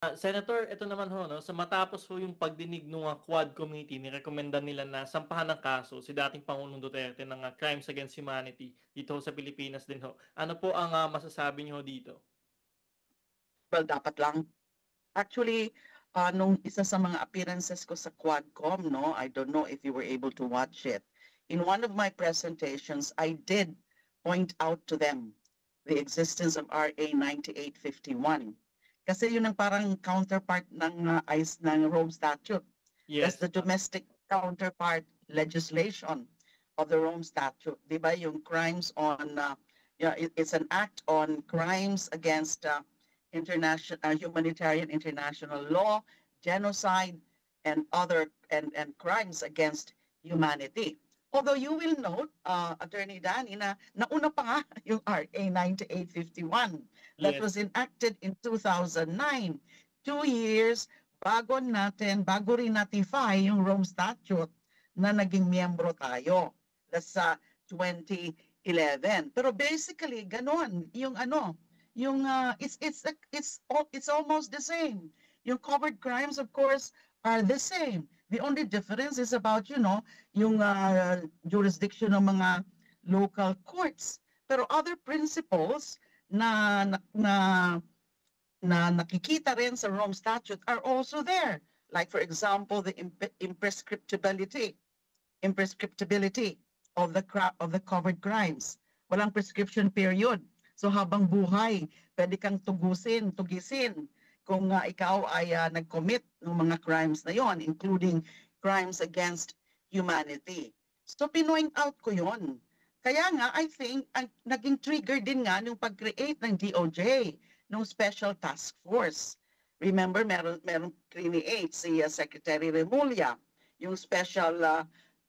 Senator, ito naman ho, no, sa matapos ho yung pagdinig ng Quad Committee, nirekomenda nila na sampahan ng kaso si dating Pangulong Duterte ng crimes against humanity dito ho sa Pilipinas din ho. Ano po ang masasabi niyo dito? Well, dapat lang. Actually, nung isa sa mga appearances ko sa Quadcom, no, I don't know if you were able to watch it. In one of my presentations, I did point out to them the existence of RA 9851. Kasi yun ang parang counterpart ng Rome Statute. That's Yes. the domestic counterpart legislation of the Rome Statute. Di ba yung crimes on, it's an act on crimes against international humanitarian international law, genocide, and other and crimes against humanity. Although you will note, Attorney Danny, na nauna pa nga yung RA 9851 that Yes. was enacted in 2009. 2 years bago rin ratify yung Rome Statute na naging miyembro tayo. That's 2011. Pero basically, ganon yung yung it's almost the same. Yung covered crimes, of course, are the same. The only difference is about, yung jurisdiction ng mga local courts. Pero other principles na nakikita rin sa Rome Statute are also there. Like, for example, the imprescriptibility of the covered crimes. Walang prescription period. So habang buhay, pwede kang tugisin kung ikaw ay nag-commit ng mga crimes na yon, including crimes against humanity. So pinoint out ko yon. Kaya nga, I think, naging trigger din nga nung pag-create ng DOJ, ng Special Task Force. Remember, meron create si Secretary Remulla, yung Special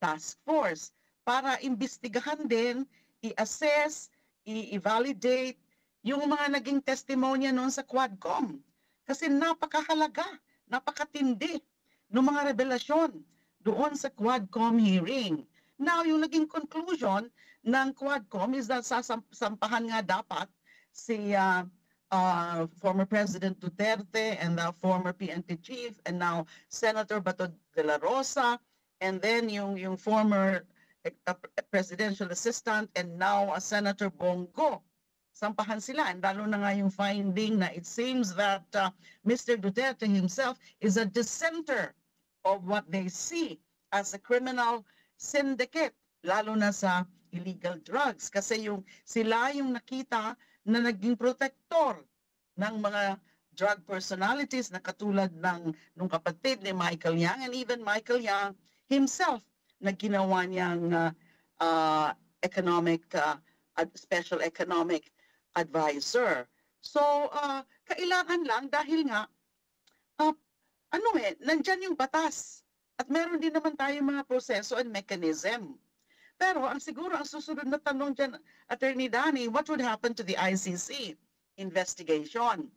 Task Force, para imbestigahan din, i-assess, i-validate yung mga naging testimonya noon sa Quadcom. Kasi napakahalaga, napakatindi ng mga revelasyon doon sa Quadcom hearing. Now, yung naging conclusion ng Quadcom is that sampahan nga dapat si former President Duterte and the former PNP chief and now Senator Bato de la Rosa and then yung former presidential assistant and now Senator Bongo. Sampahan sila and lalo na nga yung finding na it seems that Mr. Duterte himself is a dissenter of what they see as a criminal syndicate, lalo na sa illegal drugs. Kasi sila yung nakita na naging protector ng mga drug personalities na katulad nung kapatid ni Michael Yang and even Michael Yang himself na ginawa niyang special economic advisor. So, kailangan lang dahil nga, nandyan yung batas. At meron din naman tayo mga proseso and mechanism. Pero siguro ang susunod na tanong dyan, Attorney Danny, what would happen to the ICC investigation?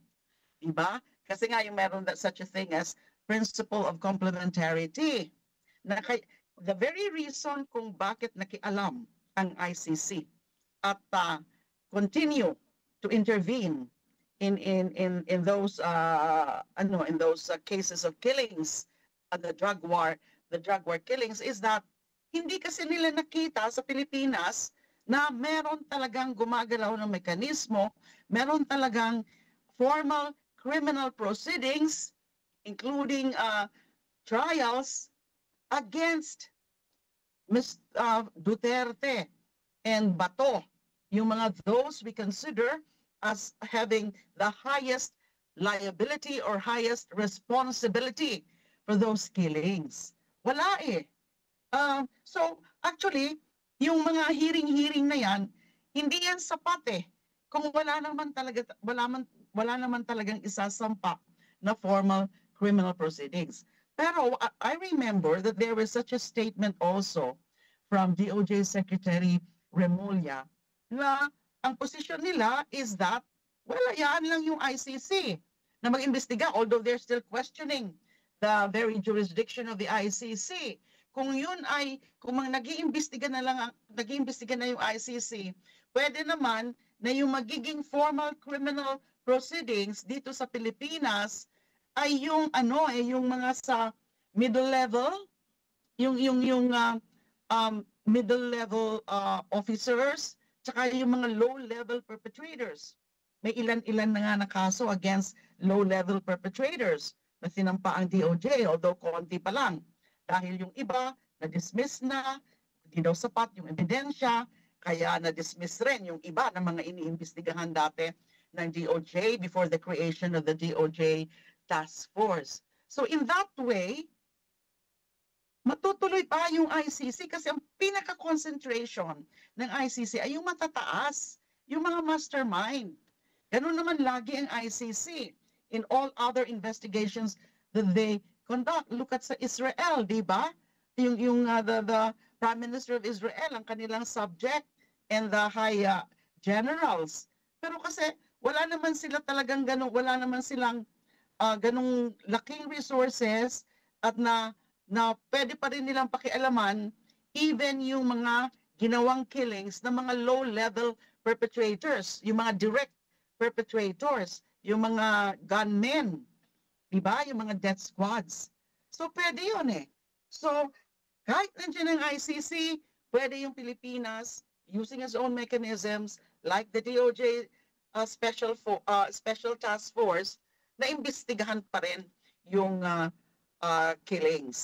Diba? Kasi nga yung meron such a thing as principle of complementarity. The very reason kung bakit nakialam ang ICC at continue to intervene in those cases of killings, the drug war killings, is that hindi kasi nila nakita sa Pilipinas na meron talagang gumagalaw ng mekanismo, meron talagang formal criminal proceedings, including trials against Duterte and Bato, yung mga those we consider as having the highest liability or highest responsibility for those killings. Wala eh. So actually, yung mga hearing na yan, hindi yan sapat eh. Kung wala naman talagang isasampa na formal criminal proceedings. Pero I remember that there was such a statement also from DOJ Secretary Remulla na ang posisyon nila is that, well, yan lang yung ICC na mag-imbestiga, although they're still questioning the very jurisdiction of the ICC. Kung nag-iimbestiga na yung ICC, pwede naman na yung magiging formal criminal proceedings dito sa Pilipinas ay yung ano yung mga sa middle level, yung middle level officers, tsaka yung mga low level perpetrators. May ilan-ilan na nga na kaso against low level perpetrators na sinampa ang DOJ, although konti pa lang. Dahil yung iba na-dismiss na, hindi daw sapat yung ebidensya, kaya na-dismiss rin yung iba ng mga iniimbestigahan dati ng DOJ before the creation of the DOJ Task Force. So in that way, matutuloy pa yung ICC kasi ang pinaka-concentration ng ICC ay yung matataas, yung mga mastermind. Ganun naman lagi ang ICC in all other investigations that they conduct. Look at sa Israel, di ba? The Prime Minister of Israel, ang kanilang subject, and the high generals. Pero kasi wala naman sila talagang ganun, wala naman silang ganung laking resources at na pwede pa rin nilang pakialaman even yung mga ginawang killings ng mga low-level perpetrators, yung mga direct perpetrators, yung mga gunmen, di ba? Yung mga death squads. So pwede yun eh. So kahit nandiyan ang ICC, pwede yung Pilipinas using its own mechanisms like the DOJ Special Task Force na imbestigahan pa rin yung killings.